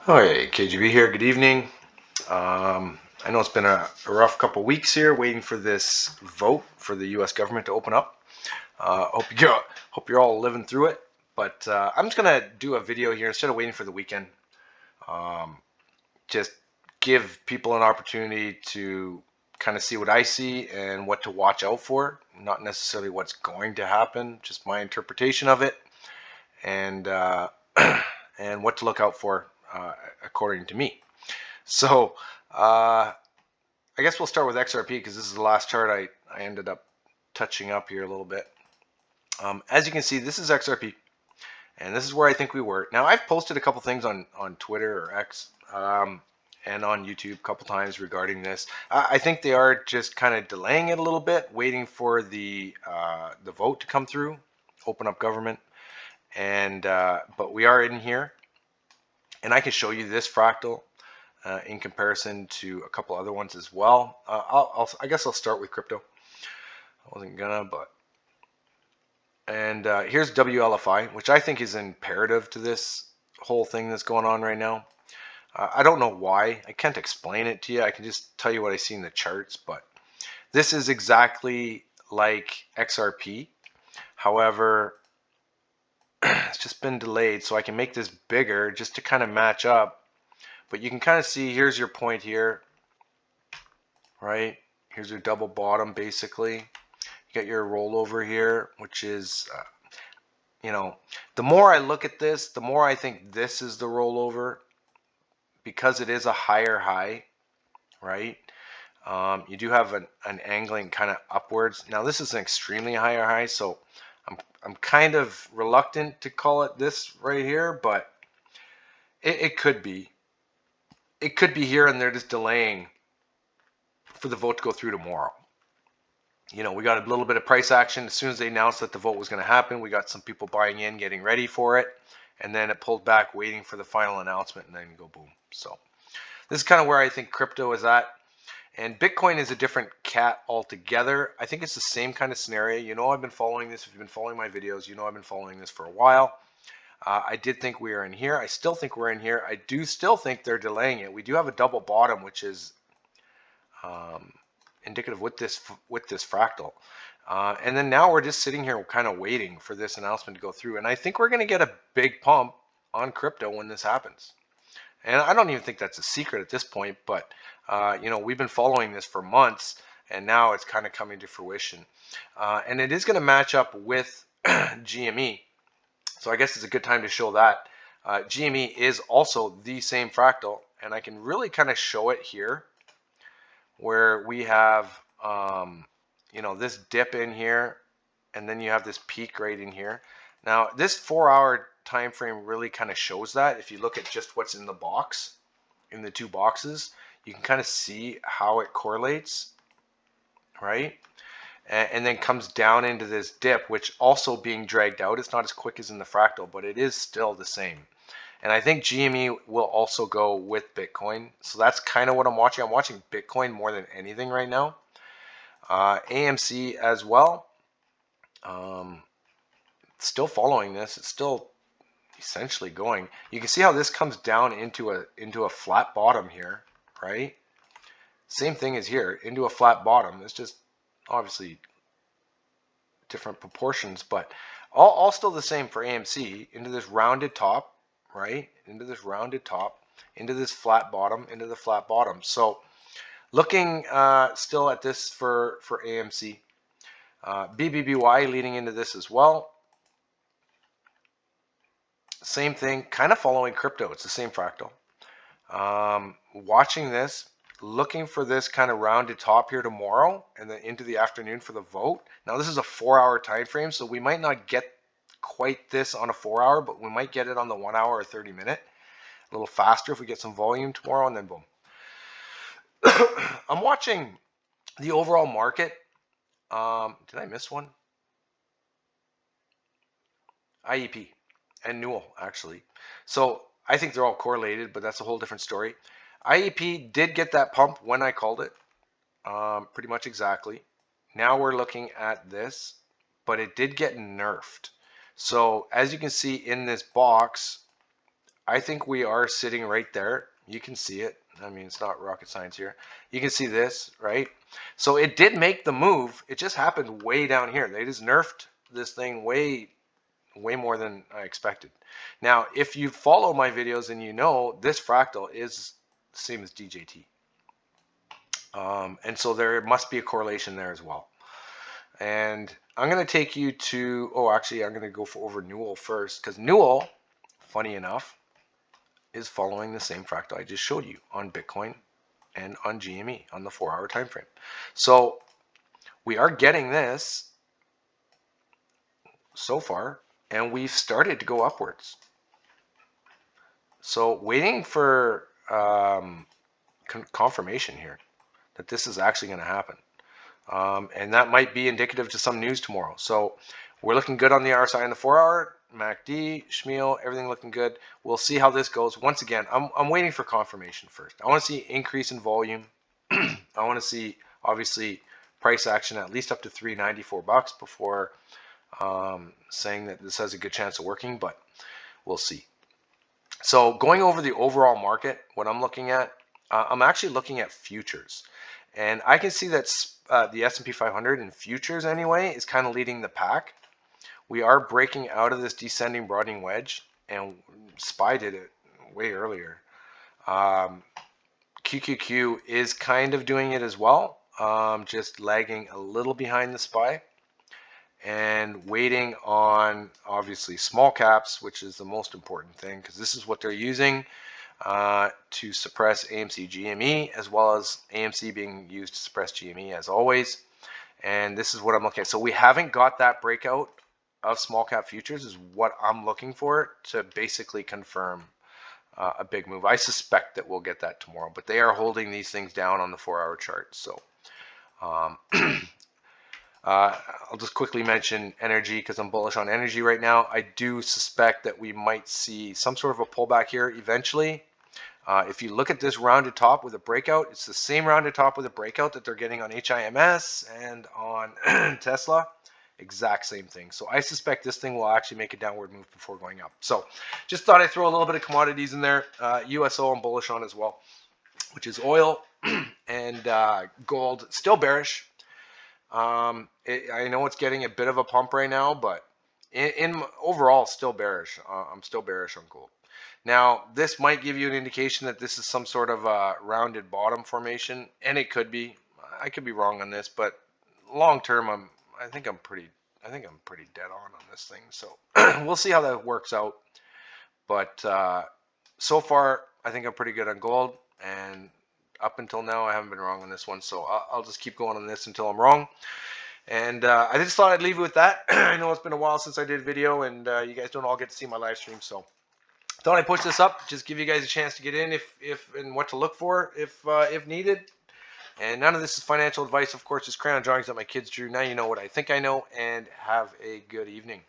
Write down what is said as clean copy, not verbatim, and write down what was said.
Hi, KGB here. Good evening. I know it's been a rough couple weeks here waiting for this vote for the U.S. government to open up. Hope you're all living through it. But I'm just gonna do a video here instead of waiting for the weekend. Um, just give people an opportunity to kind of see what I see and what to watch out for. Not necessarily what's going to happen, just my interpretation of it, and and what to look out for according to me. So I guess we'll start with XRP because this is the last chart I ended up touching up here a little bit. As you can see, this is XRP, and this is where I think we were. Now, I've posted a couple things on Twitter or X and on YouTube a couple times regarding this. I think they are just kind of delaying it a little bit, waiting for the vote to come through, open up government, and but we are in here, and I can show you this fractal. In comparison to a couple other ones as well. I guess I'll start with crypto. I wasn't gonna, but and here's WLFI, which I think is imperative to this whole thing that's going on right now. I don't know why. I can't explain it to you. I can just tell you what I see in the charts, but this is exactly like XRP. However, it's just been delayed, so I can make this bigger just to kind of match up. But you can kind of see, here's your point here, right? Here's your double bottom, basically. You got your rollover here, which is, you know, the more I look at this, the more I think this is the rollover because it is a higher high, right? You do have an angling kind of upwards. Now, this is an extremely higher high, so I'm kind of reluctant to call it this right here, but it could be. It could be here, and they're just delaying for the vote to go through tomorrow. You know, we got a little bit of price action as soon as they announced that the vote was going to happen. We got some people buying in, getting ready for it, and then it pulled back, waiting for the final announcement, and then go boom. So this is kind of where I think crypto is at. And Bitcoin is a different cat altogether. I think it's the same kind of scenario. You know, I've been following this. If you've been following my videos, you know I've been following this for a while. I did think we are in here. I still think we're in here. I do still think they're delaying it. We do have a double bottom, which is indicative with this fractal. And then now we're just sitting here kind of waiting for this announcement to go through. And I think we're going to get a big pump on crypto when this happens. And I don't even think that's a secret at this point, but you know, we've been following this for months, and now it's kind of coming to fruition. And it is going to match up with GME. So I guess it's a good time to show that. GME is also the same fractal, and I can really kind of show it here where we have you know, this dip in here, and then you have this peak right in here. Now this 4-hour time frame really kind of shows that. If you look at just what's in the box, in the two boxes, you can kind of see how it correlates, right? And then comes down into this dip, which also being dragged out. It's not as quick as in the fractal, but it is still the same. And I think GME will also go with Bitcoin. So that's kind of what I'm watching. I'm watching Bitcoin more than anything right now. AMC as well. Still following this. It's still essentially going. You can see how this comes down into a flat bottom here, right? Same thing as here, into a flat bottom. It's just obviously different proportions, but all still the same for AMC, into this rounded top, right? Into this rounded top, into this flat bottom, into the flat bottom. So looking still at this for AMC. BBBY leading into this as well. Same thing, kind of following crypto. It's the same fractal. Watching this, looking for this kind of rounded top here tomorrow, and then into the afternoon for the vote. Now this is a 4-hour time frame, so we might not get quite this on a 4-hour, but we might get it on the 1-hour or 30-minute. A little faster if we get some volume tomorrow, and then boom. I'm watching the overall market. Did I miss one? IEP and Newell, actually. So I think they're all correlated, but that's a whole different story. IEP did get that pump when I called it, pretty much exactly. Now we're looking at this, but it did get nerfed. So as you can see in this box, I think we are sitting right there. You can see it. I mean, it's not rocket science here. You can see this, right? So it did make the move. It just happened way down here. They just nerfed this thing way more than I expected. Now, if you follow my videos and you know, this fractal is the same as DJT. And so there must be a correlation there as well. And I'm going to take you to, oh, actually, I'm going to go over Newell first, because Newell, funny enough, is following the same fractal I just showed you on Bitcoin and on GME on the 4-hour time frame. So we are getting this so far, and we've started to go upwards. So waiting for confirmation here that this is actually going to happen. And that might be indicative to some news tomorrow. So we're looking good on the RSI and the 4-hour. MACD, Schmiel, everything looking good. We'll see how this goes. Once again, I'm waiting for confirmation first. I want to see increase in volume. I want to see, obviously, price action at least up to $394 before saying that this has a good chance of working, but we'll see. So going over the overall market, what I'm looking at, I'm actually looking at futures. And I can see that the S&P 500 in futures anyway is kind of leading the pack. We are breaking out of this descending broadening wedge, and SPY did it way earlier. QQQ is kind of doing it as well, just lagging a little behind the SPY and waiting on, obviously, small caps, which is the most important thing because this is what they're using to suppress AMC GME, as well as AMC being used to suppress GME as always. And this is what I'm looking at. So we haven't got that breakout of small cap futures is what I'm looking for to basically confirm a big move. I suspect that we'll get that tomorrow, but they are holding these things down on the 4-hour chart. So I'll just quickly mention energy because I'm bullish on energy right now. I do suspect that we might see some sort of a pullback here eventually. If you look at this rounded top with a breakout, it's the same rounded top with a breakout that they're getting on HIMS and on Tesla. Exact same thing. So I suspect this thing will actually make a downward move before going up. So just thought I'd throw a little bit of commodities in there. USO I'm bullish on as well, which is oil and gold. Still bearish. I know it's getting a bit of a pump right now, but in overall still bearish. I'm still bearish on gold. Now, this might give you an indication that this is some sort of a rounded bottom formation, and it could be. I could be wrong on this, but long term, I think I'm pretty dead on this thing. So we'll see how that works out. But so far, I think I'm pretty good on gold, and up until now, I haven't been wrong on this one. So I'll just keep going on this until I'm wrong. And I just thought I'd leave you with that. I know it's been a while since I did a video, and you guys don't all get to see my live stream, so thought I'd push this up, just give you guys a chance to get in if and what to look for if needed. And none of this is financial advice, of course, just crayon drawings that my kids drew. Now you know what I think I know, and have a good evening.